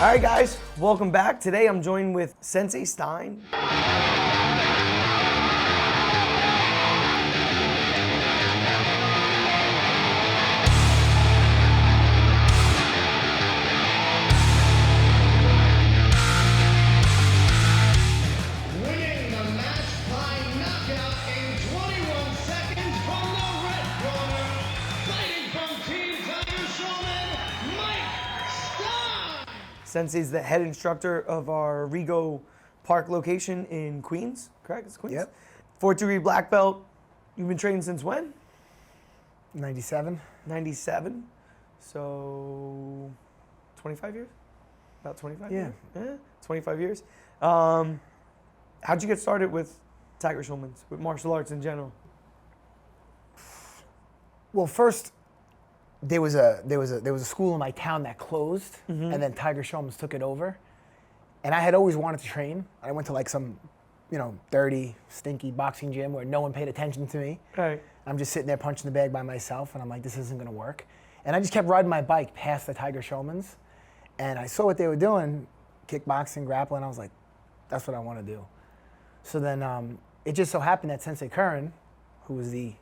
All right, guys, welcome back. Today I'm joined with Sensei Stine. Sensei's the head instructor of our Rego Park location in Queens, correct? It's Queens? Yep. 4th-degree black belt. You've been training since when? 97. 97. So 25 years? About 25 years? Yeah, 25 years. How'd you get started with Tiger Schulmann, with martial arts in general? Well, first, there was a school in my town that closed, and then Tiger Schulmann took it over. And I had always wanted to train. I went to like some, dirty, stinky boxing gym where no one paid attention to me. Right. I'm just sitting there punching the bag by myself, and I'm like, this isn't gonna work. And I just kept riding my bike past the Tiger Schulmanns, and I saw what they were doing, kickboxing, grappling. I was like, that's what I want to do. So then it just so happened that Sensei Curran, who was the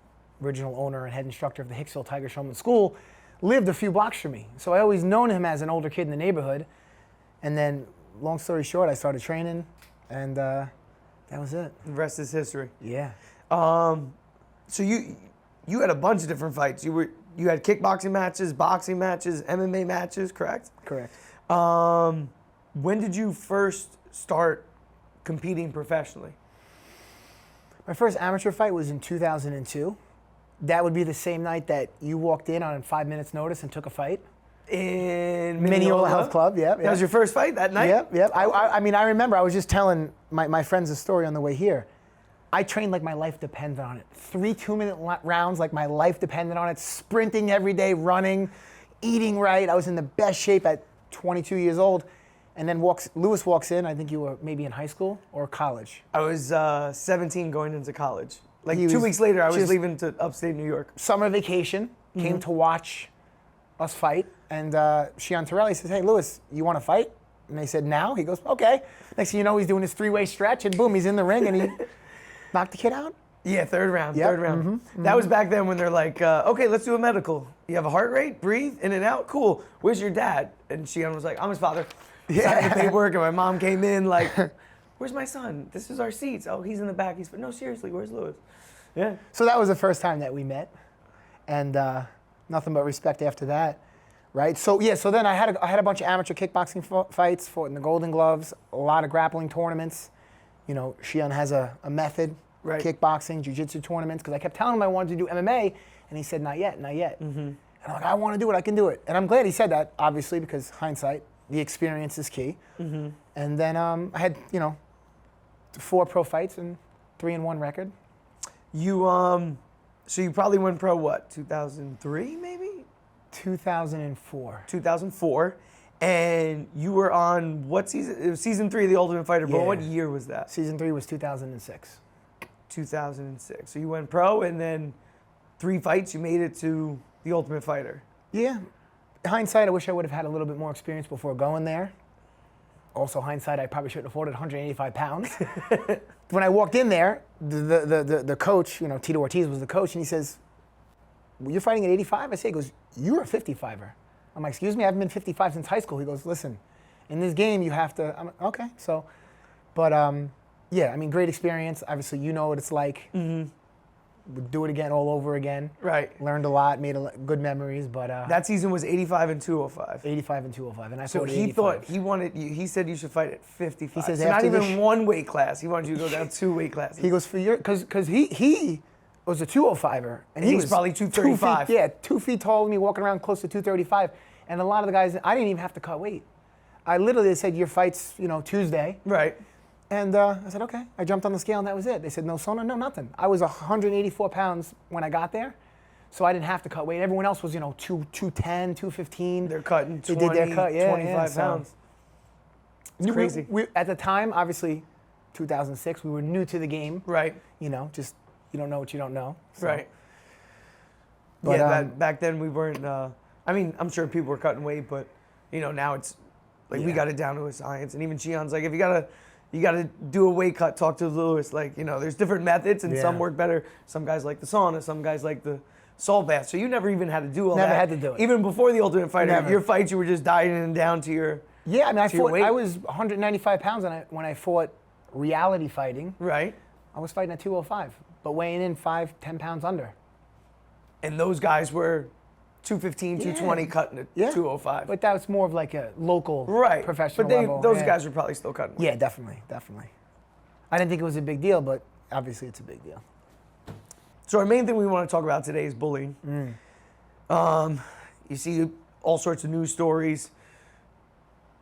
original owner and head instructor of the Hicksville Tiger Schulmann School, lived a few blocks from me. So I always known him as an older kid in the neighborhood. And then, long story short, I started training, and that was it. The rest is history. Yeah. So you had a bunch of different fights. You had kickboxing matches, boxing matches, MMA matches, correct? Correct. When did you first start competing professionally? My first amateur fight was in 2002. That would be the same night that you walked in on 5 minutes notice and took a fight. In Mineola Health Club, yeah. That was your first fight that night? Yep. I mean, I remember I was just telling my friends a story on the way here. I trained like my life depended on it. 3 2-minute rounds like my life depended on it. Sprinting every day, running, eating right. I was in the best shape at 22 years old. And then Lewis walks in. I think you were maybe in high school or college. I was 17 going into college. Like 2 weeks later, I was leaving to upstate New York. Summer vacation, came to watch us fight. And Shion Torelli says, hey, Lewis, you want to fight? And they said, now? He goes, okay. Next thing you know, he's doing his 3-way stretch, and boom, he's in the ring, and he knocked the kid out. Yeah, third round. Mm-hmm. That was back then when they're like, okay, let's do a medical. You have a heart rate, breathe, in and out, cool. Where's your dad? And Shion was like, I'm his father. Signed the paperwork, and my mom came in like, where's my son? This is our seats. Oh, he's in the back. No, seriously, where's Lewis? Yeah. So that was the first time that we met, and nothing but respect after that, right? So yeah, so then I had a bunch of amateur kickboxing fights, fought in the Golden Gloves, a lot of grappling tournaments. Shion has a method, right. Kickboxing, jiu-jitsu tournaments, because I kept telling him I wanted to do MMA, and he said, not yet, not yet. And I'm like, I want to do it, I can do it. And I'm glad he said that, obviously, because hindsight, the experience is key. And then I had, 4 pro fights and 3-1 record. So you probably went pro, what, 2003 maybe? 2004. 2004. And you were on what season? It was season 3 of The Ultimate Fighter, but Yeah. what year was that? Season 3 was 2006. 2006. So you went pro, and then 3 fights, you made it to The Ultimate Fighter. Yeah. Hindsight, I wish I would have had a little bit more experience before going there. Also, hindsight, I probably shouldn't have afforded 185 pounds. When I walked in there, the coach, Tito Ortiz was the coach, and he says, well, you're fighting at 85? I say, he goes, you're a 55er. I'm like, excuse me, I haven't been 55 since high school. He goes, listen, in this game, you have to, I'm like, okay. So, but yeah, I mean, great experience. Obviously, you know what it's like. Would do it again all over again. Right. Learned a lot, made good memories, but that season was 85 and 205. 85 and 205, and I So fought at he 85. thought he wanted you. He said you should fight at 55. He says so not after even this- one weight class. He wanted you to go down 2 weight classes. He goes for your because he was a 205er, and he was probably 235. 2 feet, yeah, 2 feet taller than me, walking around close to 235. And a lot of the guys, I didn't even have to cut weight. I literally said your fight's Tuesday. Right. And I said, okay. I jumped on the scale and that was it. They said, no sauna, no nothing. I was 184 pounds when I got there, so I didn't have to cut weight. Everyone else was, 210, 215. They're cutting 20, they did their cut, 25 pounds. It's crazy. We, at the time, obviously, 2006, we were new to the game. Right. Just you don't know what you don't know. So. Right. But, yeah, back then we weren't, I'm sure people were cutting weight, but, now it's Like we got it down to a science. And even Chion's like, if you gotta do a weight cut, talk to Lewis. Like, you know, there's different methods and some work better. Some guys like the sauna, some guys like the salt bath. So you never even had to do all that. Never had to do it. Even before the Ultimate Fighter, Never. your fights, you were just dieting down to your Yeah, I mean, I was 195 pounds when I fought reality fighting. Right. I was fighting at 205, but weighing in 5-10 pounds under. And those guys were 215, 220, cutting at 205. But that was more of like a local professional but level. Those guys were probably still cutting weight. Yeah, definitely. I didn't think it was a big deal, but obviously it's a big deal. So our main thing we want to talk about today is bullying. You see all sorts of news stories,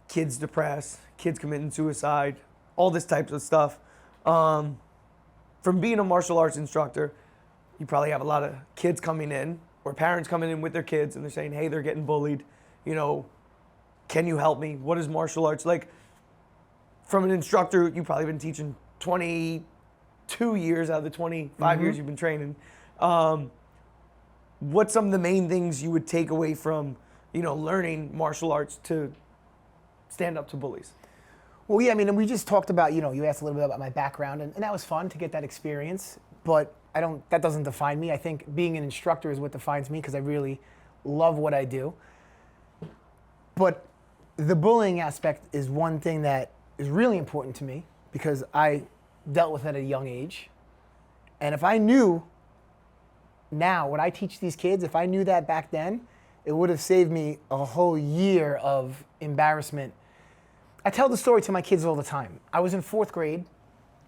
kids depressed, kids committing suicide, all this types of stuff. From being a martial arts instructor, you probably have a lot of kids coming in or parents coming in with their kids and they're saying, hey, they're getting bullied. You know, can you help me? What is martial arts? Like, from an instructor, you've probably been teaching 22 years out of the 25 years you've been training. What's some of the main things you would take away from, you know, learning martial arts to stand up to bullies? Well, yeah, I mean, and we just talked about, you know, you asked a little bit about my background, and that was fun to get that experience, but that doesn't define me. I think being an instructor is what defines me because I really love what I do. But the bullying aspect is one thing that is really important to me because I dealt with it at a young age. And if I knew now what I teach these kids, if I knew that back then, it would have saved me a whole year of embarrassment. I tell the story to my kids all the time. I was in 4th grade,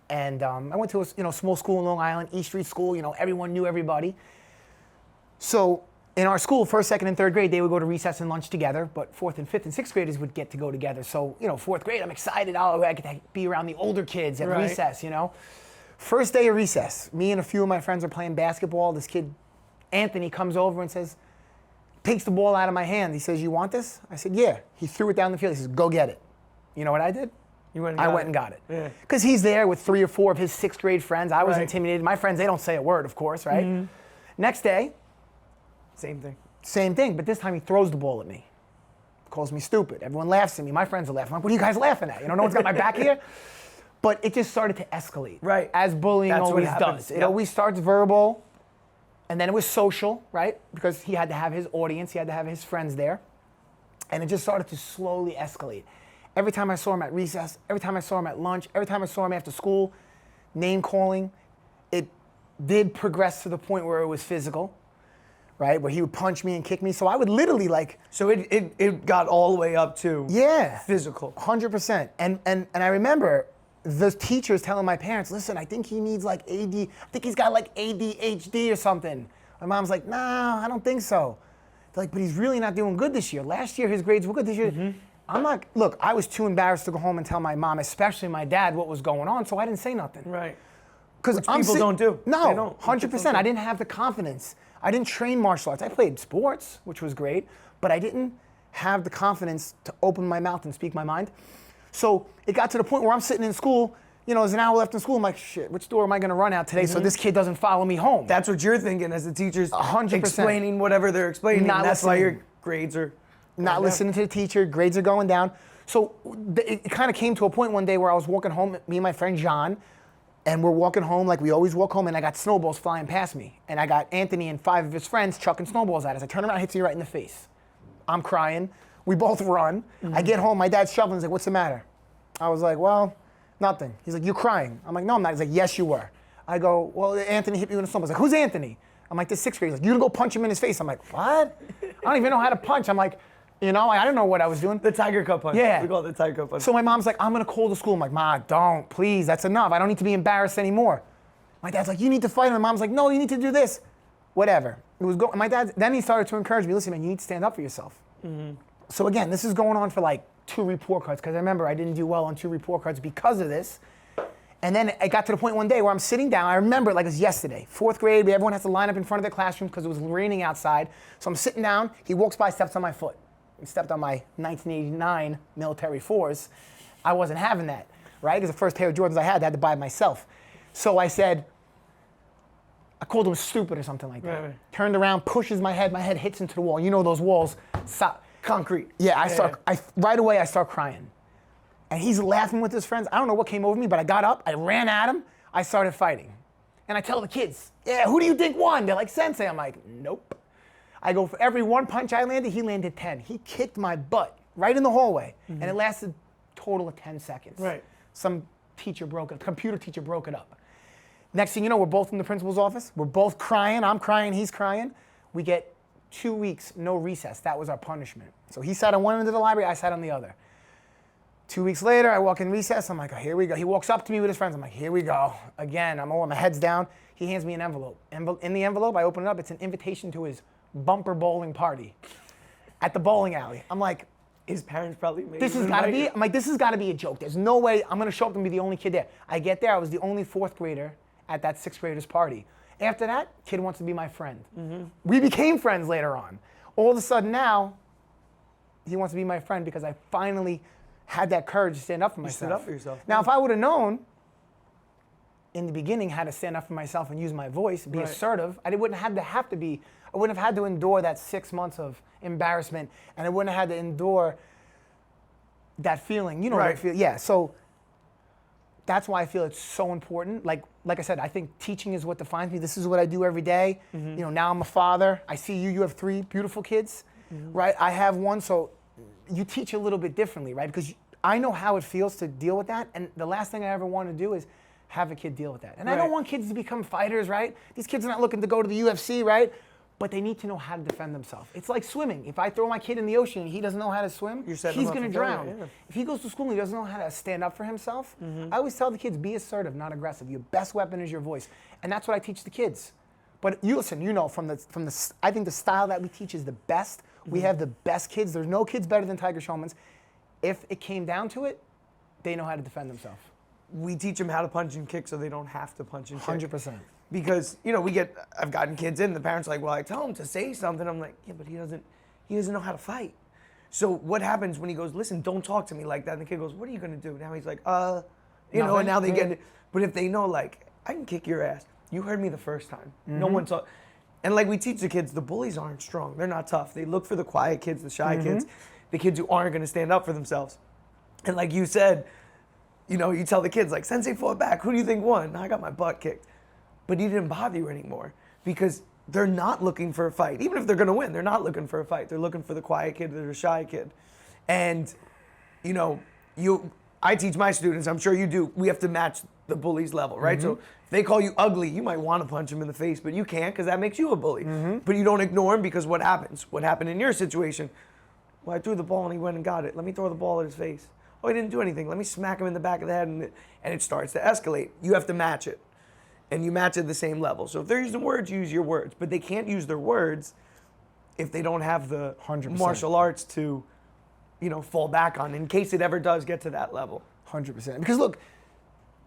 and I went to a small school in Long Island, East Street School. You know, everyone knew everybody. So in our school, 1st, 2nd, and 3rd grade, they would go to recess and lunch together, but 4th and 5th and 6th graders would get to go together. So, you know, 4th grade, I'm excited. Oh, I get to be around the older kids at recess, you know. First day of recess, me and a few of my friends are playing basketball. This kid, Anthony, comes over and says, takes the ball out of my hand. He says, you want this? I said, yeah. He threw it down the field. He says, go get it. You know what I did? I went and got it. Because he's there with 3 or 4 of his 6th grade friends. I was intimidated. My friends, they don't say a word, of course, right? Next day, same thing, but this time he throws the ball at me. Calls me stupid. Everyone laughs at me. My friends are laughing. I'm like, what are you guys laughing at? You know, no one's got my back here. But it just started to escalate. Right. As bullying always does. It always starts verbal, and then it was social, right? Because he had to have his audience. He had to have his friends there. And it just started to slowly escalate. Every time I saw him at recess, every time I saw him at lunch, every time I saw him after school, name calling, it did progress to the point where it was physical, right? Where he would punch me and kick me. So I would literally like... So it got all the way up to physical. 100%. And I remember the teachers telling my parents, listen, I think he needs like I think he's got like ADHD or something. My mom's like, nah, I don't think so. They're like, but he's really not doing good this year. Last year his grades were good. This year... I'm not, look, I was too embarrassed to go home and tell my mom, especially my dad, what was going on, so I didn't say nothing. Right. Because people don't do. No, 100%. I didn't have the confidence. I didn't train martial arts. I played sports, which was great, but I didn't have the confidence to open my mouth and speak my mind. So it got to the point where I'm sitting in school, you know, there's an hour left in school, I'm like, shit, which door am I gonna run out today so this kid doesn't follow me home? That's what you're thinking as the teacher's 100%. explaining whatever they're explaining, and that's why your grades are... Not listening to the teacher, grades are going down. So it kind of came to a point one day where I was walking home, me and my friend John, and we're walking home like we always walk home, and I got snowballs flying past me. And I got Anthony and 5 of his friends chucking snowballs at us. I turn around, hits me right in the face. I'm crying. We both run. I get home, my dad's shoveling. He's like, what's the matter? I was like, well, nothing. He's like, you crying? I'm like, no, I'm not. He's like, yes, you were. I go, well, Anthony hit me with a snowball. He's like, who's Anthony? I'm like, this 6th grade. He's like, you gonna go punch him in his face? I'm like, what? I don't even know how to punch. I'm like, you know, I don't know what I was doing. The Tiger Cup punch. Yeah. We call it the Tiger Cup punch. So my mom's like, I'm gonna call the school. I'm like, Ma, don't, please, that's enough. I don't need to be embarrassed anymore. My dad's like, you need to fight him. My mom's like, no, you need to do this. Whatever. It was my dad, then he started to encourage me, listen, man, you need to stand up for yourself. So again, this is going on for like 2 report cards, because I remember I didn't do well on 2 report cards because of this. And then it got to the point one day where I'm sitting down, I remember it like it was yesterday. 4th grade, everyone has to line up in front of their classroom because it was raining outside. So I'm sitting down, he walks by, steps on my foot. He stepped on my 1989 military 4s. I wasn't having that, right? Because the first pair of Jordans I had to buy myself. So I said, I called him stupid or something like that. Turned around, pushes my head hits into the wall. You know those walls. concrete. Yeah, right away I start crying. And he's laughing with his friends. I don't know what came over me, but I got up, I ran at him, I started fighting. And I tell the kids, yeah, who do you think won? They're like, Sensei. I'm like, nope. I go, for every 1 punch I landed, he landed 10. He kicked my butt right in the hallway. And it lasted a total of 10 seconds. Right. Some computer teacher broke it up. Next thing you know, we're both in the principal's office. We're both crying. I'm crying, he's crying. We get 2 weeks, no recess. That was our punishment. So he sat on one end of the library, I sat on the other. 2 weeks later, I walk in recess. I'm like, oh, here we go. He walks up to me with his friends. I'm like, here we go. Again, my head's down. He hands me an envelope. In the envelope, I open it up. It's an invitation to his bumper bowling party at the bowling alley. I'm like, his parents probably made this has got to be. I'm like, this has got to be a joke. There's no way I'm gonna show up and be the only kid there. I get there. I was the only 4th grader at that 6th grader's party. After that, kid wants to be my friend. We became friends later on. All of a sudden now, he wants to be my friend because I finally had that courage to stand up for myself. You stood up for yourself. Now, if I would have known in the beginning how to stand up for myself and use my voice, be assertive, I wouldn't have had to endure that 6 months of embarrassment, and I wouldn't have had to endure that feeling. You know what I feel? Yeah. So that's why I feel it's so important. Like I said, I think teaching is what defines me. This is what I do every day. You know, now I'm a father. I see you have 3 beautiful kids, right? I have 1, so you teach a little bit differently, right? Because I know how it feels to deal with that, and the last thing I ever want to do is have a kid deal with that. And I don't want kids to become fighters, right? These kids are not looking to go to the UFC, right? But they need to know how to defend themselves. It's like swimming. If I throw my kid in the ocean and he doesn't know how to swim, he's going to drown. Yeah. If he goes to school and he doesn't know how to stand up for himself, I always tell the kids, be assertive, not aggressive. Your best weapon is your voice. And that's what I teach the kids. But you listen, you know, I think the style that we teach is the best. We have the best kids. There's no kids better than Tiger Schulmann's. If it came down to it, they know how to defend themselves. We teach them how to punch and kick so they don't have to punch and kick. 100%. Because, you know, I've gotten kids in, the parents are like, well, I tell him to say something. I'm like, yeah, but he doesn't know how to fight. So what happens when he goes, listen, don't talk to me like that? And the kid goes, what are you going to do? Now he's like, you know, and now they get it. But if they know, like, I can kick your ass. You heard me the first time. No one talked. And like we teach the kids, the bullies aren't strong. They're not tough. They look for the quiet kids, the shy kids, the kids who aren't going to stand up for themselves. And like you said, you know, you tell the kids, like, Sensei fought back. Who do you think won? I got my butt kicked. But he didn't bother you anymore because they're not looking for a fight. Even if they're going to win, they're not looking for a fight. They're looking for the quiet kid or the shy kid. And, you know, I teach my students, I'm sure you do, we have to match the bully's level, right? So if they call you ugly, you might want to punch them in the face, but you can't because that makes you a bully. But you don't ignore him because what happens? What happened in your situation? Well, I threw the ball and he went and got it. Let me throw the ball at his face. Oh, he didn't do anything. Let me smack him in the back of the head, and it starts to escalate. You have to match it, and you match it at the same level. So if they're using words, use your words. But they can't use their words if they don't have the 100%. martial arts to, you know, fall back on in case it ever does get to that level. 100%. Because look,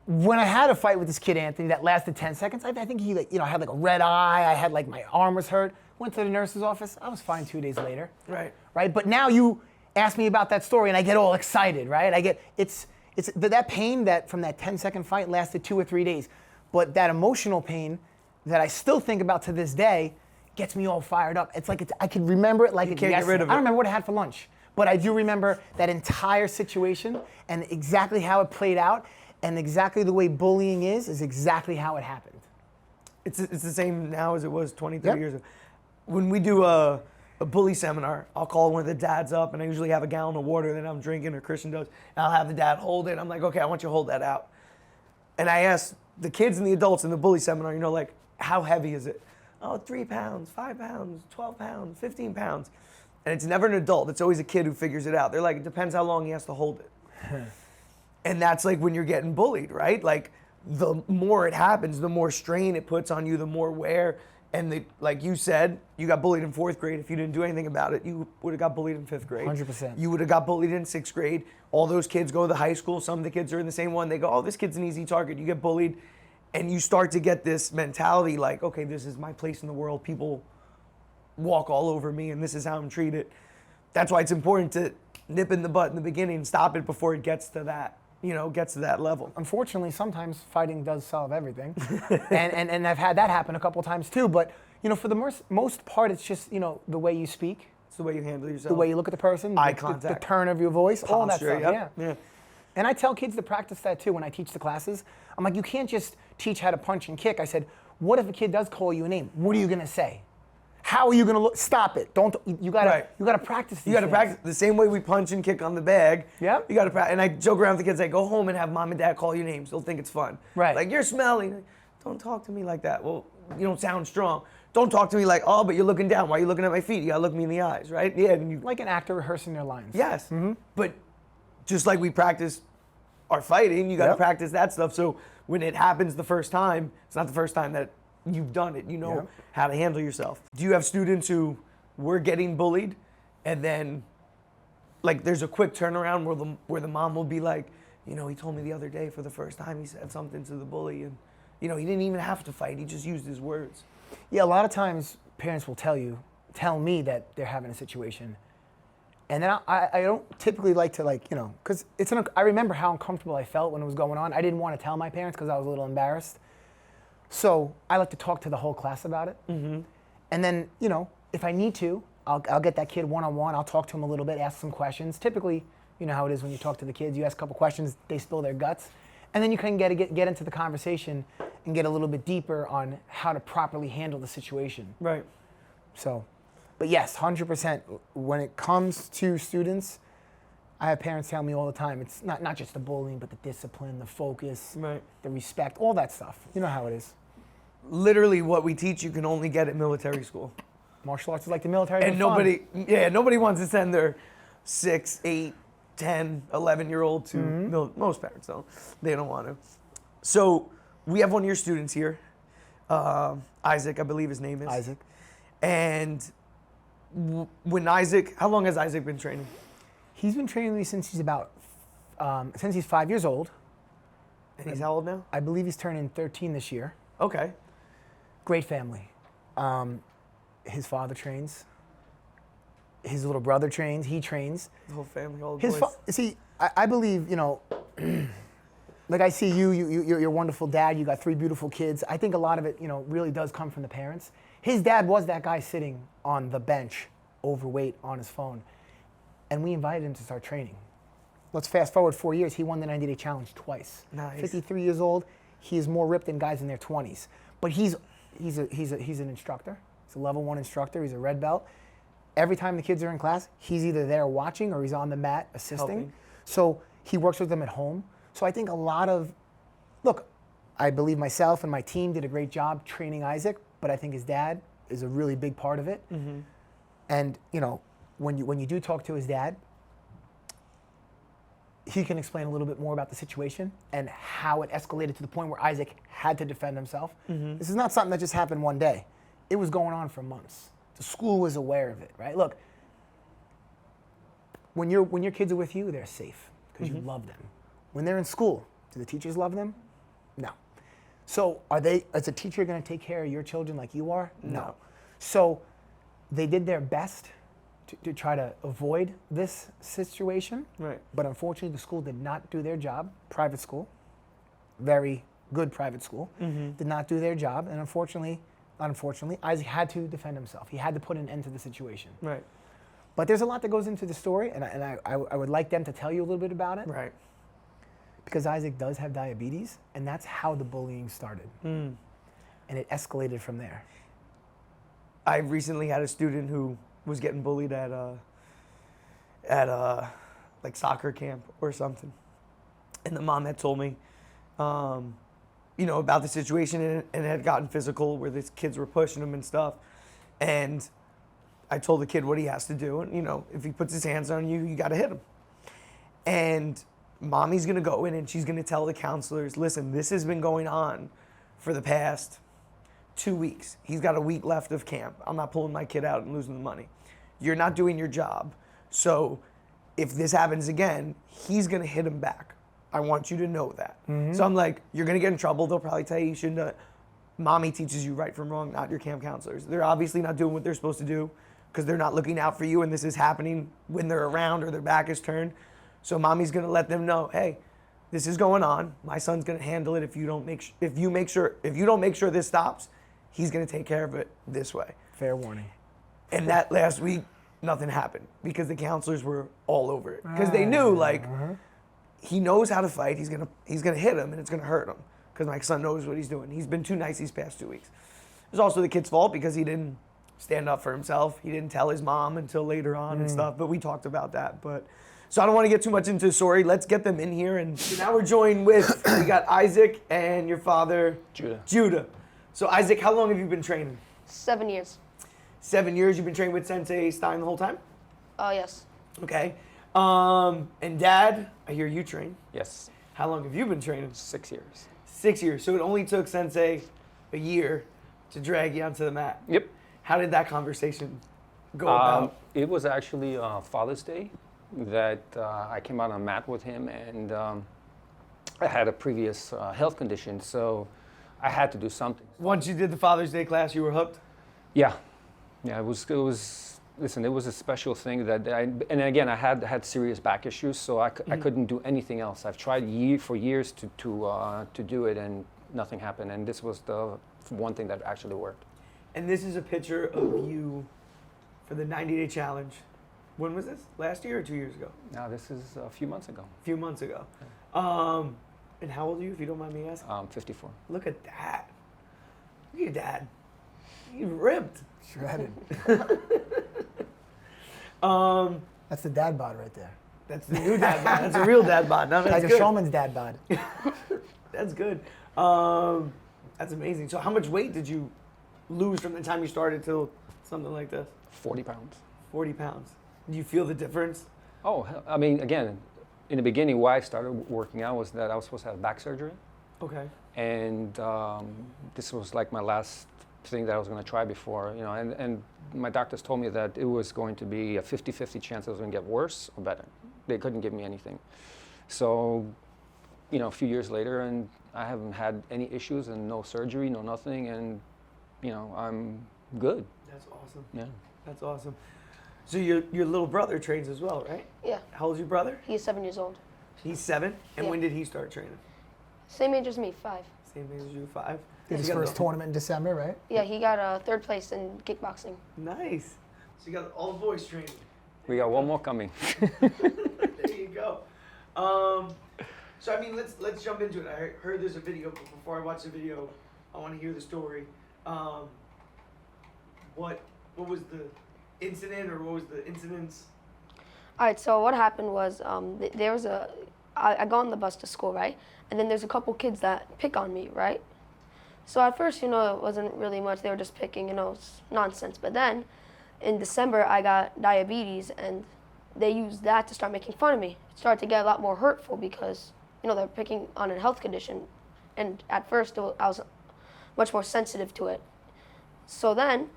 when I had a fight with this kid Anthony that lasted 10 seconds, I think he, like, you know, had like a red eye. I had like my arm was hurt. Went to the nurse's office. I was fine 2 days later. Right. But now you ask me about that story and I get all excited, right? I get it's that pain that from that 10-second fight lasted 2 or 3 days, but that emotional pain that I still think about to this day gets me all fired up. It's like I can remember it like you it's can't yesterday. get rid of it. I don't remember what I had for lunch, but I do remember that entire situation and exactly how it played out, and exactly the way bullying is exactly how it happened. It's the same now as it was 20, 30 years ago. When we do a bully seminar, I'll call one of the dads up, and I usually have a gallon of water that I'm drinking, or Christian does, and I'll have the dad hold it. I'm like, okay, I want you to hold that out. And I ask the kids and the adults in the bully seminar, you know, like, how heavy is it? Oh, 3 pounds, 5 pounds, 12 pounds, 15 pounds. And it's never an adult. It's always a kid who figures it out. They're like, it depends how long he has to hold it. And that's like when you're getting bullied, right? Like, the more it happens, the more strain it puts on you, the more wear. And like you said, you got bullied in 4th grade. If you didn't do anything about it, you would have got bullied in 5th grade. 100%. You would have got bullied in 6th grade. All those kids go to the high school. Some of the kids are in the same one. They go, oh, this kid's an easy target. You get bullied. And you start to get this mentality like, okay, this is my place in the world. People walk all over me, and this is how I'm treated. That's why it's important to nip in the butt in the beginning and stop it before it gets to that, you know, gets to that level. Unfortunately, sometimes fighting does solve everything. and I've had that happen a couple times too. But, you know, for the most part, it's just, you know, the way you speak. It's the way you handle yourself. The way you look at the person, eye the contact, the turn of your voice, all that posture, stuff. yep. Yeah. And I tell kids to practice that too when I teach the classes. I'm like, you can't just teach how to punch and kick. I said, what if a kid does call you a name? What are you gonna say? How are you gonna look? Stop it! Don't. You gotta practice. These You gotta things. practice the same way we punch and kick on the bag. Yep. You gotta practice. And I joke around with the kids. I go home and have mom and dad call you names. They'll think it's fun. Right. Like, you're smelly. Don't talk to me like that. Well, you don't sound strong. Don't talk to me like, oh, but you're looking down. Why are you looking at my feet? You gotta look me in the eyes, right? Yeah. And you. Like an actor rehearsing their lines. Yes. But just like we practice our fighting, you gotta Yep. practice that stuff. So when it happens the first time, it's not the first time that you've done it. You know Yep. how to handle yourself. Do you have students who were getting bullied and then like there's a quick turnaround where the mom will be like, you know, he told me the other day for the first time he said something to the bully and you know, he didn't even have to fight. He just used his words. Yeah, a lot of times parents will tell me that they're having a situation. And then I don't typically like to because I remember how uncomfortable I felt when it was going on. I didn't want to tell my parents because I was a little embarrassed. So I like to talk to the whole class about it. And then, if I need to, I'll get that kid one-on-one. I'll talk to him a little bit, ask some questions. Typically, you know how it is when you talk to the kids. You ask a couple questions, they spill their guts. And then you can get into the conversation and get a little bit deeper on how to properly handle the situation. Right. So, but yes, 100%. When it comes to students, I have parents tell me all the time, it's not just the bullying, but the discipline, the focus, Right. the respect, all that stuff. You know how it is. Literally what we teach you can only get at military school. Martial arts is like the military. And nobody wants to send their 6, 8, 10, 11-year-old to most parents don't. They don't want to. So we have one of your students here, Isaac, I believe his name is. Isaac. And when Isaac, how long has Isaac been training? He's been training me since he's 5 years old. And he's how old now? I believe he's turning 13 this year. Okay. Great family. His father trains. His little brother trains. He trains. The whole family, all the boys. See, I believe, like I see you're a wonderful dad. You got 3 beautiful kids. I think a lot of it, really does come from the parents. His dad was that guy sitting on the bench, overweight, on his phone. And we invited him to start training. Let's fast forward 4 years. He won the 90-day challenge twice. Nice. 53 years old. He is more ripped than guys in their 20s. But he's an instructor. He's a level 1 instructor. He's a red belt. Every time the kids are in class, he's either there watching or he's on the mat assisting. Helping. So he works with them at home. So I think I believe myself and my team did a great job training Isaac, but I think his dad is a really big part of it. Mm-hmm. And when you do talk to his dad, he can explain a little bit more about the situation and how it escalated to the point where Isaac had to defend himself. Mm-hmm. This is not something that just happened one day. It was going on for months. The school was aware of it, right? Look, when your kids are with you, they're safe because you love them. When they're in school, do the teachers love them? No. So is a teacher going to take care of your children like you are? No. So they did their best to try to avoid this situation. Right. But unfortunately, the school did not do their job. Private school, very good private school, did not do their job. And unfortunately, Isaac had to defend himself. He had to put an end to the situation. Right. But there's a lot that goes into the story, and I would like them to tell you a little bit about it. Right. Because Isaac does have diabetes, and that's how the bullying started. And it escalated from there. I recently had a student who was getting bullied at like soccer camp or something. And the mom had told me, about the situation and it had gotten physical where these kids were pushing him and stuff. And I told the kid what he has to do. And, if he puts his hands on you, you got to hit him. And mommy's going to go in and she's going to tell the counselors, listen, this has been going on for the past 2 weeks. He's got a week left of camp. I'm not pulling my kid out and losing the money. You're not doing your job. So if this happens again, he's going to hit him back. I want you to know that. So I'm like, you're going to get in trouble. They'll probably tell you shouldn't have. Mommy teaches you right from wrong, not your camp counselors. They're obviously not doing what they're supposed to do because they're not looking out for you and this is happening when they're around or their back is turned. So mommy's going to let them know, hey, this is going on. My son's going to handle it if you don't make sure this stops, he's going to take care of it this way. Fair warning. And that last week, nothing happened because the counselors were all over it. Because they knew, like, he knows how to fight. He's gonna hit him, and it's gonna hurt him. Because my son knows what he's doing. He's been too nice these past 2 weeks. It was also the kid's fault because he didn't stand up for himself. He didn't tell his mom until later on and stuff. But we talked about that. But so I don't want to get too much into the story. Let's get them in here. And so now we're joined with, we got Isaac and your father, Judah. So Isaac, how long have you been training? 7 years. 7 years. You've been training with Sensei Stine the whole time? Yes. Okay. And Dad, I hear you train. Yes. How long have you been training? 6 years. 6 years. So it only took Sensei a year to drag you onto the mat. Yep. How did that conversation go about? It was actually Father's Day that I came out on a mat with him, and I had a previous health condition, so I had to do something. Once you did the Father's Day class, you were hooked? Yeah. Yeah, it was. Listen, it was a special thing that and again, I had serious back issues, so I couldn't do anything else. I've tried for years to do it, and nothing happened. And this was the one thing that actually worked. And this is a picture of you for the 90-day challenge. When was this? Last year or 2 years ago? Now this is a few months ago. A few months ago. And how old are you, if you don't mind me asking? 54. Look at that. Look at your dad. He's ripped. Shredded. That's the dad bod right there. That's the new dad bod. That's a real dad bod. No, that's Tiger good. Schulmann's dad bod. That's good. That's amazing. So how much weight did you lose from the time you started till something like this? 40 pounds. 40 pounds. Do you feel the difference? Oh, I mean, again, in the beginning, why I started working out was that I was supposed to have back surgery. Okay. And this was like my last thing that I was going to try before, you know, and my doctors told me that it was going to be a 50-50 chance it was going to get worse or better. They couldn't give me anything. So, you know, a few years later, and I haven't had any issues and no surgery, no nothing, and, you know, I'm good. That's awesome. Yeah. That's awesome. So your little brother trains as well, right? Yeah. How old's your brother? He's 7 years old. He's 7. And Yeah. when did he start training? Same age as me, 5. Same age as you, 5. Did his You got first tournament in December, right? Yeah, he got 3rd place in kickboxing. Nice. So you got all the boys training. We got one more coming. There you go. So I mean, let's jump into it. I heard there's a video, but before I watch the video, I want to hear the story. What was the incident, or what was the incidents? All right, so what happened was there was I got on the bus to school, right? And then there's a couple kids that pick on me, right? So at first, you know, it wasn't really much. They were just picking, you know, it's nonsense. But then in December, I got diabetes, and they used that to start making fun of me. It started to get a lot more hurtful because, you know, they're picking on a health condition. And at first, I was much more sensitive to it. So then,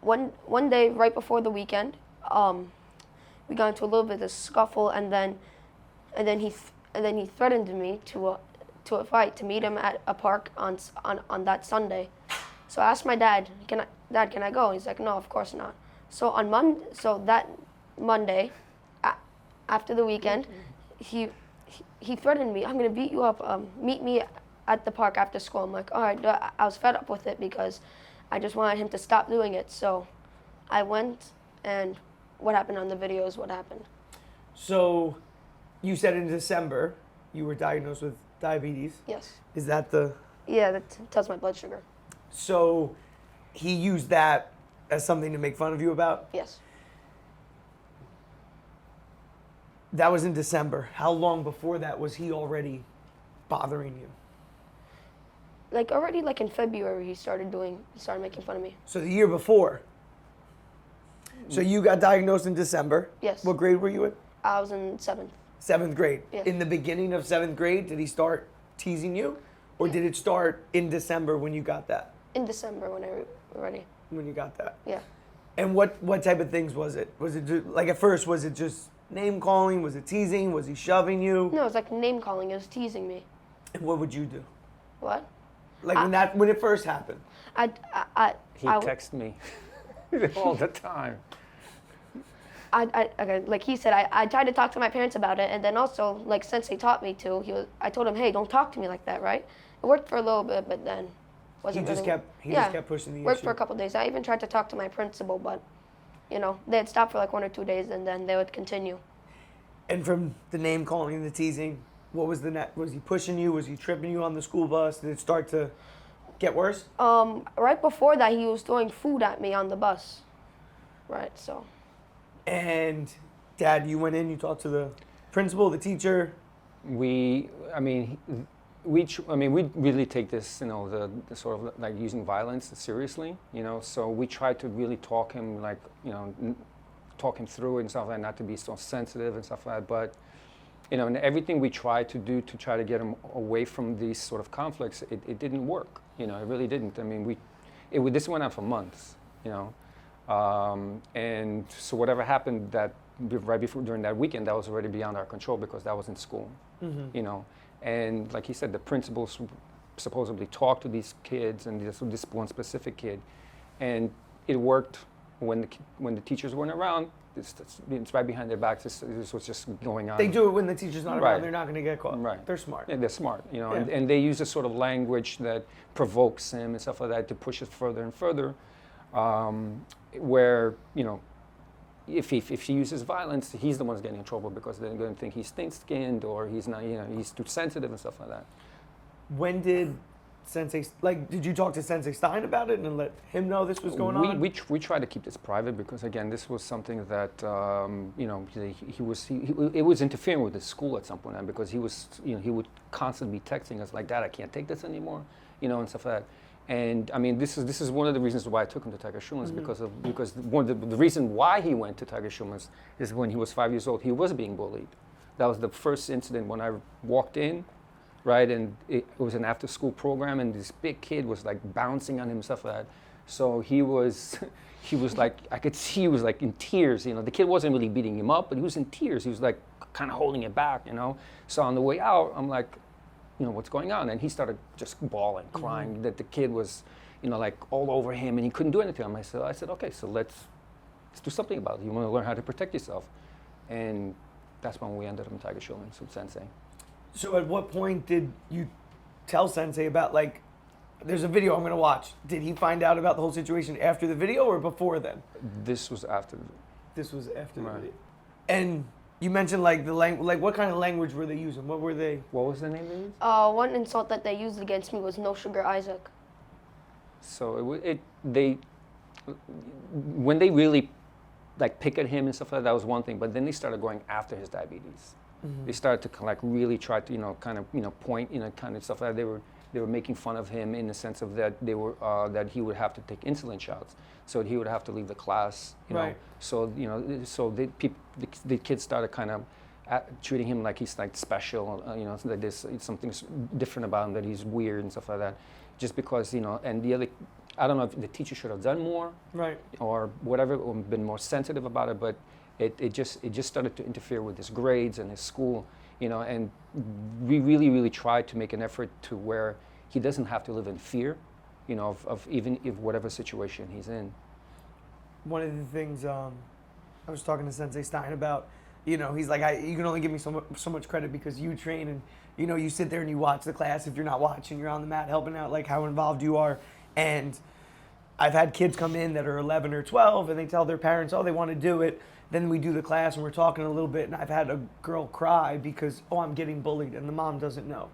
one day right before the weekend, we got into a little bit of a scuffle, and then he threatened me to a fight, to meet him at a park on that Sunday. So I asked my dad, can I go? He's like, no, of course not. So that Monday, after the weekend, he threatened me, I'm gonna beat you up, meet me at the park after school. I'm like, all right, I was fed up with it because I just wanted him to stop doing it. So I went, and what happened on the video is what happened. So you said in December you were diagnosed with diabetes. Yes. Is that the? Yeah, that tells my blood sugar. So he used that as something to make fun of you about? Yes. That was in December. How long before that was he already bothering you? Like already, like in February, he started making fun of me. So the year before. So you got diagnosed in December. Yes. What grade were you in? I was in 7th. 7th grade. Yeah. In the beginning of 7th grade, did he start teasing you? Or did it start in December when you got that? In December when I was ready. When you got that? Yeah. And what type of things was it? Was it just, like at first, was it just name calling? Was it teasing? Was he shoving you? No, it was like name calling. It was teasing me. And what would you do? What? Like when it first happened? He texts me all the time. Okay, like he said, I tried to talk to my parents about it, and then also, like Sensei taught me to. I told him, hey, don't talk to me like that, right? It worked for a little bit, but then He just kept pushing the worked issue. for a couple of days. I even tried to talk to my principal, but they'd stop for like 1 or 2 days and then they would continue. And from the name calling, the teasing, what was the net? Was he pushing you? Was he tripping you on the school bus? Did it start to get worse? Right before that, he was throwing food at me on the bus. Right, so. And Dad, you went in, you talked to the principal, the teacher. We really take this, the sort of like using violence seriously, so we try to really talk him talk him through it and stuff like that, not to be so sensitive and stuff like that, but, and everything we try to do to try to get him away from these sort of conflicts, it didn't work, it really didn't. I mean, this went on for months, and so whatever happened right before, during that weekend, that was already beyond our control because that was in school, And like he said, the principals supposedly talked to these kids and this one specific kid, and it worked when the teachers weren't around. It's right behind their backs. This was just going on. They do it when the teacher's not around. They're not going to get caught. Right. They're smart. Yeah, they're smart, Yeah. and they use a sort of language that provokes him and stuff like that to push it further and further, where, if he uses violence, he's the one who's getting in trouble because they're going to think he's thin-skinned or he's not, he's too sensitive and stuff like that. When did did you talk to Sensei Stine about it and let him know this was going on? We try to keep this private because, again, this was something that, it was interfering with his school at some point because he would constantly be texting us like, Dad, I can't take this anymore, and stuff like that. And I mean, this is one of the reasons why I took him to Tiger Schulmann's because one of the reason why he went to Tiger Schulmann's is when he was 5 years old, he was being bullied. That was the first incident when I walked in, right? And it was an after-school program, and this big kid was like bouncing on him, stuff like that. So he was like, I could see he was like in tears. The kid wasn't really beating him up, but he was in tears. He was like kind of holding it back, So on the way out, I'm like, what's going on? And he started just bawling, crying, that the kid was, like all over him and he couldn't do anything. I said, okay, so let's do something about it. You want to learn how to protect yourself. And that's when we ended up in Tiger Schulmann's with Sensei. So at what point did you tell Sensei about, there's a video I'm going to watch. Did he find out about the whole situation after the video or before then? This was after. This was after Right. the video. And you mentioned the language, what kind of language were they using? What were they? What was the name they used? One insult that they used against me was no sugar Isaac. So when they really pick at him and stuff like that was one thing, but then they started going after his diabetes. They started to really try to point kind of stuff like that. They were making fun of him in the sense of that that he would have to take insulin shots, so he would have to leave the class. Right. So the kids started kind of treating him like he's special. So that there's something different about him, that he's weird and stuff like that. Just because and the other, I don't know if the teacher should have done more, right, or whatever, or been more sensitive about it, but it just started to interfere with his grades and his school, and we really tried to make an effort to where he doesn't have to live in fear, of even if whatever situation he's in. One of the things I was talking to Sensei Stine about, he's like, you can only give me so much credit because you train and, you sit there and you watch the class. If you're not watching, you're on the mat helping out, how involved you are. And I've had kids come in that are 11 or 12 and they tell their parents, they want to do it. Then we do the class and we're talking a little bit, and I've had a girl cry because, I'm getting bullied, and the mom doesn't know.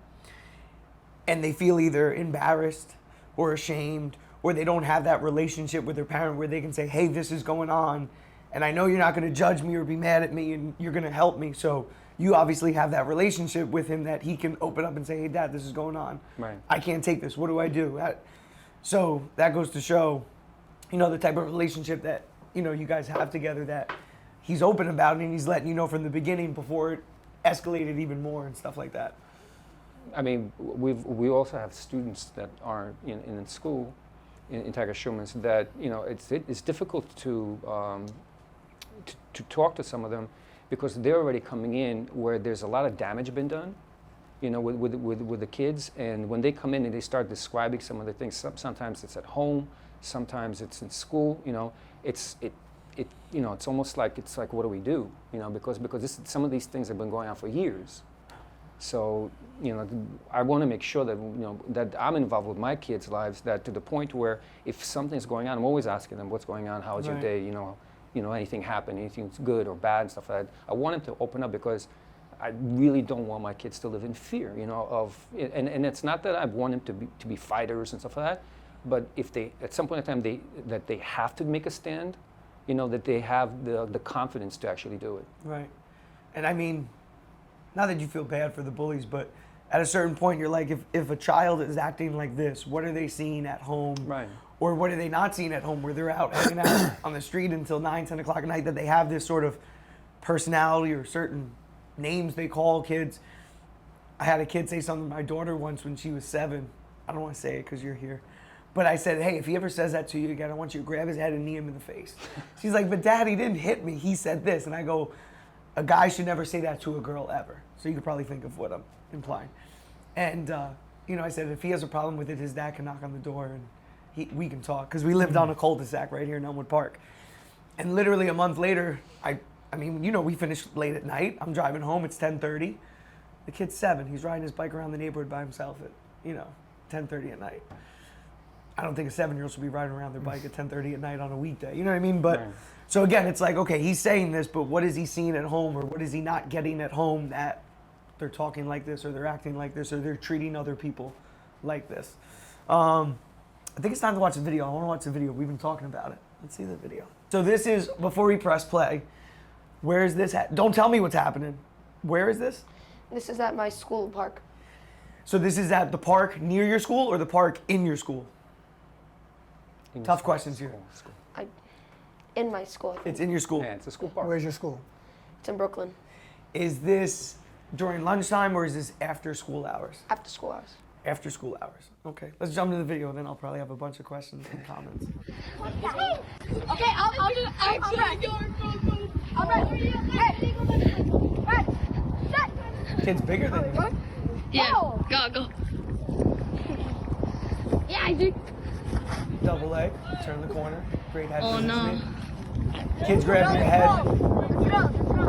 And they feel either embarrassed or ashamed, or they don't have that relationship with their parent where they can say, hey, this is going on, and I know you're not going to judge me or be mad at me, and you're going to help me. So you obviously have that relationship with him that he can open up and say, hey, Dad, this is going on. Right. I can't take this. What do I do? So that goes to show, the type of relationship that, you guys have together, that he's open about it and he's letting you know from the beginning before it escalated even more and stuff like that. I mean, we also have students that are in school, in Tiger Schulmann's, that it's difficult to talk to some of them because they're already coming in where there's a lot of damage been done, with the kids, and when they come in and they start describing some of the things, sometimes it's at home, sometimes it's in school, it's almost like what do we do, because some of these things have been going on for years. So, I want to make sure that, that I'm involved with my kids' lives, that to the point where if something's going on, I'm always asking them what's going on, how's your Right. day, anything happen, anything's good or bad and stuff like that. I want him to open up because I really don't want my kids to live in fear, and it's not that I want them to be fighters and stuff like that, but if they, at some point in time, they have to make a stand, that they have the confidence to actually do it. Right. And I mean, not that you feel bad for the bullies, but at a certain point, you're like, if a child is acting like this, what are they seeing at home? Right. Or what are they not seeing at home, where they're out hanging out on the street until 9, 10 o'clock at night, that they have this sort of personality or certain names they call kids. I had a kid say something to my daughter once when she was 7. I don't want to say it because you're here. But I said, hey, if he ever says that to you again, I want you to grab his head and knee him in the face. She's like, but Dad, he didn't hit me. He said this. And I go, a guy should never say that to a girl ever. So you could probably think of what I'm implying. And, I said, if he has a problem with it, his dad can knock on the door and we can talk. Because we lived on a cul-de-sac right here in Elmwood Park. And literally a month later, we finished late at night. I'm driving home. It's 10:30. The kid's 7. He's riding his bike around the neighborhood by himself at, 10:30 at night. I don't think a 7-year-old should be riding around their bike at 10:30 at night on a weekday. You know what I mean? But Right. So again, it's like, okay, he's saying this, but what is he seeing at home, or what is he not getting at home that they're talking like this, or they're acting like this, or they're treating other people like this? I think it's time to watch the video. I want to watch the video. We've been talking about it. Let's see the video. So this is, before we press play, where is this at? Don't tell me what's happening. Where is this? This is at my school park. So this is at the park near your school or the park in your school? Tough questions here. School. In my school. I think. It's in your school. Yeah, it's a school park. Where's your school? It's in Brooklyn. Is this during lunchtime or is this after school hours? After school hours. After school hours. Okay, let's jump into the video and then I'll probably have a bunch of questions and comments. Okay, I'll do it. I'm ready. I'm ready. Hey, ready, set. Kid's bigger than you. Yeah, go. Yeah, I do. Double leg, turn the corner. Great head Oh, no. positioning. Kid's grabbing your head.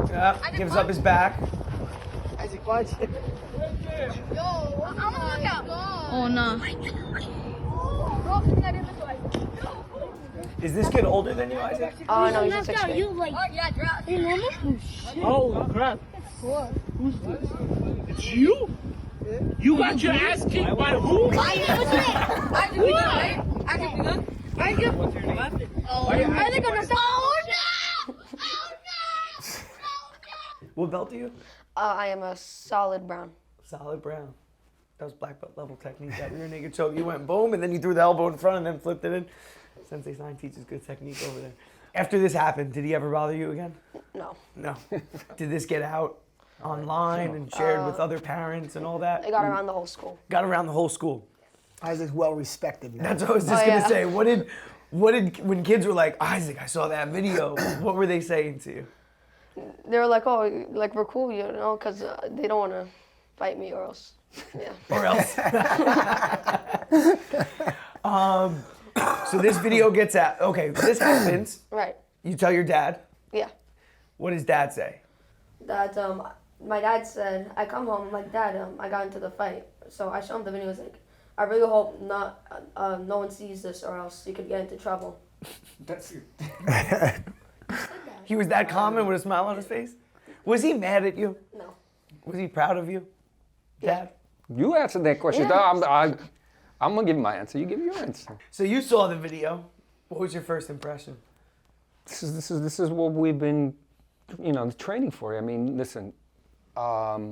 Yeah, gives up his back. Yo, I'm gonna look out. Oh, no. Is this kid older than you, Isaac? Oh, no, he's in 6th grade. You normal? Oh crap! Who's this? It's you? You got your ass kicked by who? Are they gonna stop? Oh, no! What belt are you? I am a solid brown. Solid brown. That was black belt level technique, that rear naked choke. You went boom, and then you threw the elbow in front and then flipped it in. Sensei Stine teaches good technique over there. After this happened, did he ever bother you again? No. No. Did this get out online and shared with other parents and all that? It got around the whole school. Got around the whole school. Isaac's well respected now. That's what I was just Oh, gonna yeah. say. What did when kids were like, Isaac, I saw that video, what were they saying to you? They were like, oh, like we're cool, because they don't want to fight me or else. Yeah. Or else. So this video gets out. Okay, this happens. Right. You tell your dad. Yeah. What does dad say? That my dad said, I come home, I'm like, Dad, I got into the fight. So I show him the video. He's like, I really hope no one sees this or else you could get into trouble. That's He was that calm and with a smile on his face? Was he mad at you? No. Was he proud of you? Dad? You answered that question. Yeah. I'm gonna give my answer. You give your answer. So you saw the video. What was your first impression? This is what we've been, training for. I mean, listen, I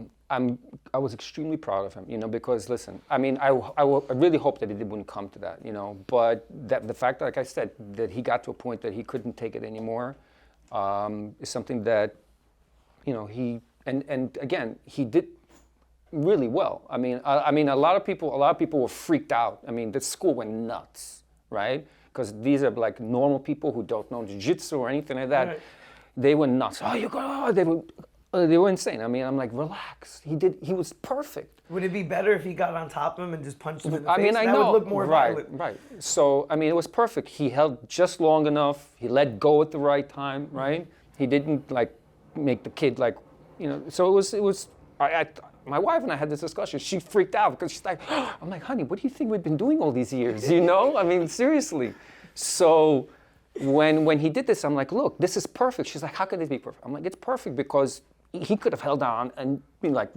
was extremely proud of him, because listen, I mean, I really hope that it wouldn't come to that, but the fact, like I said, that he got to a point that he couldn't take it anymore, is something that, he again, he did really well. I mean, a lot of people were freaked out. I mean, the school went nuts, right? Because these are like normal people who don't know jiu-jitsu or anything like that. Right. They were nuts. Oh, you go! They were insane. I mean, I'm like, relax. He was perfect. Would it be better if he got on top of him and just punched him in the face? I mean, I that know. Would look more violent. Right. So, I mean, it was perfect. He held just long enough. He let go at the right time, right? He didn't like make the kid like, So it was. My wife and I had this discussion. She freaked out because she's like, I'm like, honey, what do you think we've been doing all these years? I mean, seriously. So, when he did this, I'm like, look, this is perfect. She's like, how could this be perfect? I'm like, it's perfect because he could have held on and been like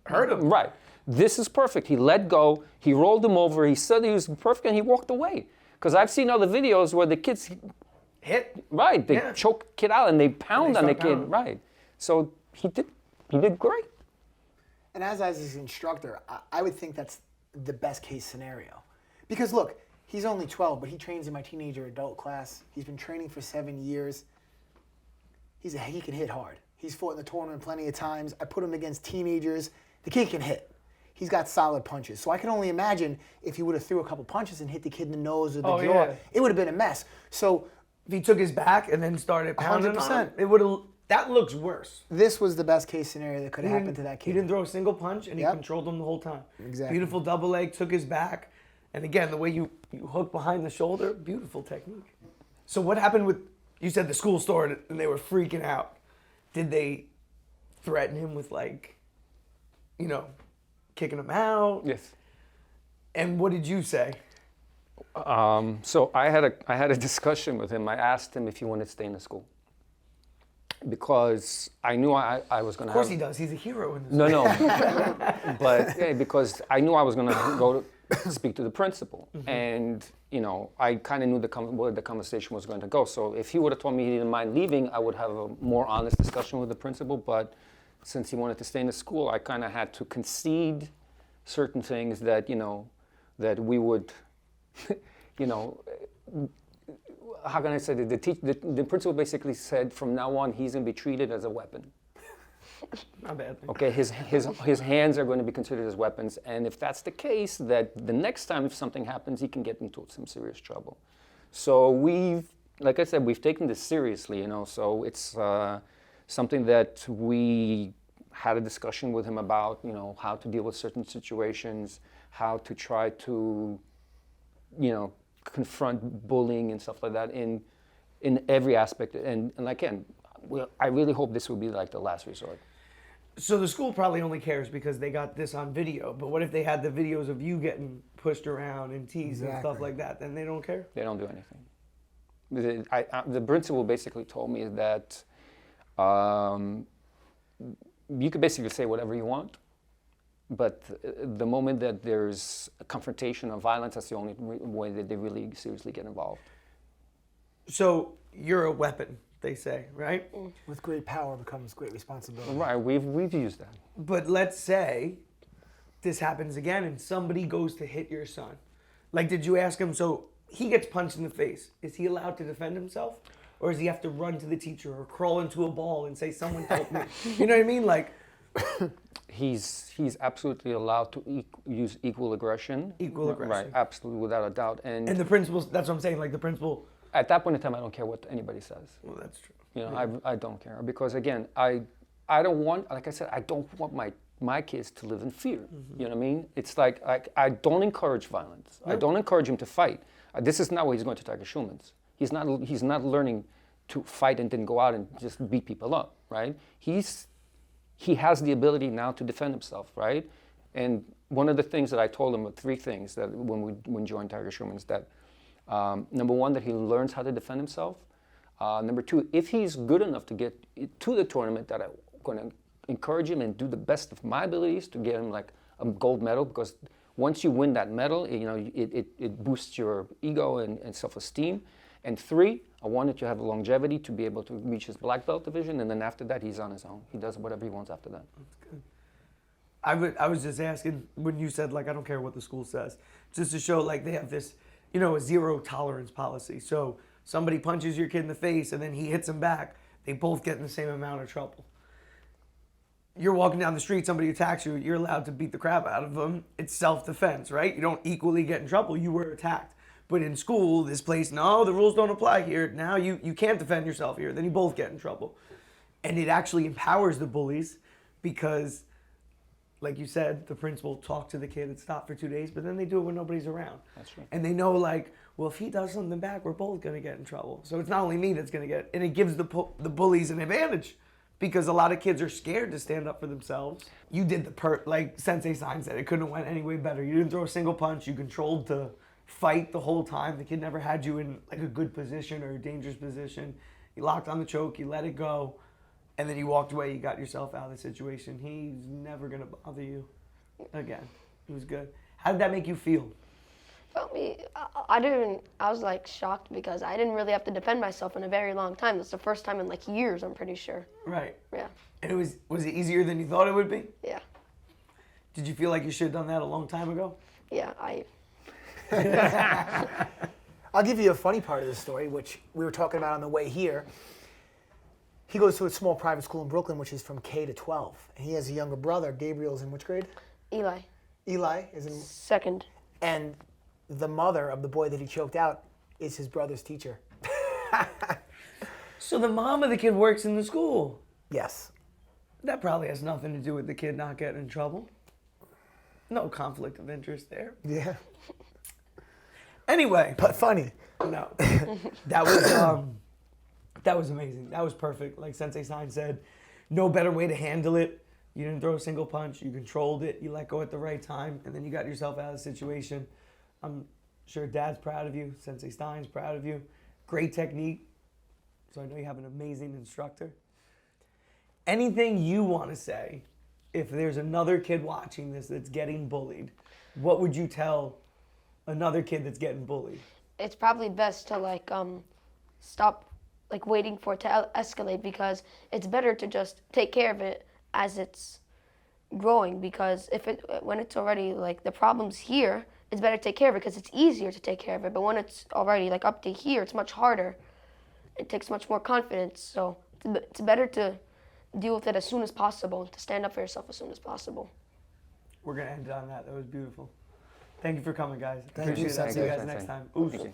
hurt him. Right. This is perfect. He let go. He rolled him over. He said he was perfect, and he walked away. Because I've seen other videos where the kids hit. Right. They choke the kid out and they pound on the kid. pounding. Right. So he did great. And as his instructor, I would think that's the best case scenario. Because look, he's only 12, but he trains in my teenager adult class. He's been training for 7 years. He can hit hard. He's fought in the tournament plenty of times. I put him against teenagers. The kid can hit. He's got solid punches. So I can only imagine if he would have threw a couple punches and hit the kid in the nose or the jaw, it would have been a mess. So If he took his back and then started pounding 100%. on him, it would have. That looks worse. this was the best case scenario that could have happened to that He kid. didn't throw a single punch, and he Yep. controlled him the whole time. Exactly. Beautiful double leg, took his back. And again, the way you hook behind the shoulder, beautiful technique. So what happened with, you said the school started and they were freaking out. Did they threaten him with kicking him out? Yes. And what did you say? So I had a discussion with him. I asked him if he wanted to stay in the school because I knew I was going to. Of course he does. He's a hero in this. No. But because I knew I was going to go to speak to the principal, and I kind of knew where the conversation was going to go. So if he would have told me he didn't mind leaving, I would have a more honest discussion with the principal. But since he wanted to stay in the school, I kind of had to concede certain things that that we would. How can I say that the principal basically said from now on he's going to be treated as a weapon. Not bad. Okay, his hands are going to be considered as weapons, and if that's the case, that the next time if something happens, he can get into some serious trouble. So like I said, we've taken this seriously, So it's something that we had a discussion with him about, how to deal with certain situations, how to try to confront bullying and stuff like that in every aspect. And again, I really hope this will be like the last resort. So the school probably only cares because they got this on video. But what if they had the videos of you getting pushed around and teased and stuff like that? Then they don't care? They don't do anything. The principal basically told me that you could basically say whatever you want, but the moment that there's a confrontation or violence, that's the only way that they really seriously get involved. So you're a weapon, they say, right? With great power becomes great responsibility. Right, we've used that. But let's say this happens again and somebody goes to hit your son. Like, did you ask him, so he gets punched in the face, is he allowed to defend himself? Or does he have to run to the teacher or crawl into a ball and say, someone help me? You know what I mean? Like, he's absolutely allowed to use equal aggression. Equal aggression. Right, absolutely, without a doubt. And the principal's, that's what I'm saying, like the principal. At that point in time, I don't care what anybody says. Well, that's true. I don't care because again, I don't want, like I said, I don't want my kids to live in fear. You know what I mean? It's like I don't encourage violence. I don't encourage him to fight. This is not what he's going to Tiger Schulmann's. He's not learning to fight and then go out and just beat people up, right? He has the ability now to defend himself, right? And one of the things that I told him, 3 things that when we joined Tiger Schulmann's, that number 1, that he learns how to defend himself. Number 2, if he's good enough to get to the tournament, that I'm going to encourage him and do the best of my abilities to get him like a gold medal, because once you win that medal, it boosts your ego and self-esteem. And 3, I wanted to have the longevity to be able to reach his black belt division, and then after that, he's on his own. He does whatever he wants after that. That's good. I was just asking when you said, like, I don't care what the school says, just to show, like, they have this, a 0 tolerance policy. So somebody punches your kid in the face and then he hits him back, they both get in the same amount of trouble. You're walking down the street, somebody attacks you, you're allowed to beat the crap out of them. It's self-defense, right? You don't equally get in trouble. You were attacked. But in school, this place, no, the rules don't apply here. Now you can't defend yourself here. Then you both get in trouble. And it actually empowers the bullies because, like you said, the principal talked to the kid and stopped for 2 days, but then they do it when nobody's around. That's right. And they know, like, well, if he does something back, we're both going to get in trouble. So it's not only me that's going to get, and it gives the bullies an advantage because a lot of kids are scared to stand up for themselves. You did like Sensei Stine said, it couldn't have went any way better. You didn't throw a single punch. You controlled the fight the whole time. The kid never had you in like a good position or a dangerous position. You locked on the choke, you let it go, and then you walked away, you got yourself out of the situation. He's never gonna bother you again. It was good. How did that make you feel? Felt me. I was like shocked because I didn't really have to defend myself in a very long time. It's the first time in like years, I'm pretty sure. Right. Yeah. And was it easier than you thought it would be? Yeah. Did you feel like you should have done that a long time ago? Yeah. I'll give you a funny part of the story, which we were talking about on the way here. He goes to a small private school in Brooklyn, which is from K to 12. And he has a younger brother. Gabriel's in which grade? Eli. Eli is in... Second. And the mother of the boy that he choked out is his brother's teacher. So the mom of the kid works in the school. Yes. That probably has nothing to do with the kid not getting in trouble. No conflict of interest there. Yeah. Anyway. But funny. No. That was amazing. That was perfect. Like Sensei Stine said, no better way to handle it. You didn't throw a single punch. You controlled it. You let go at the right time. And then you got yourself out of the situation. I'm sure Dad's proud of you. Sensei Stine's proud of you. Great technique. So I know you have an amazing instructor. Anything you want to say, if there's another kid watching this that's getting bullied, what would you tell another kid that's getting bullied? It's probably best to like stop like waiting for it to escalate, because it's better to just take care of it as it's growing, because when it's already like the problem's here, it's better to take care of it because it's easier to take care of it. But when it's already like up to here, it's much harder. It takes much more confidence. So it's better to deal with it as soon as possible and to stand up for yourself as soon as possible. We're going to end it on that. That was beautiful. Thank you for coming, guys. Thank you, Appreciate it. See you Sensei. guys next time. Thank you.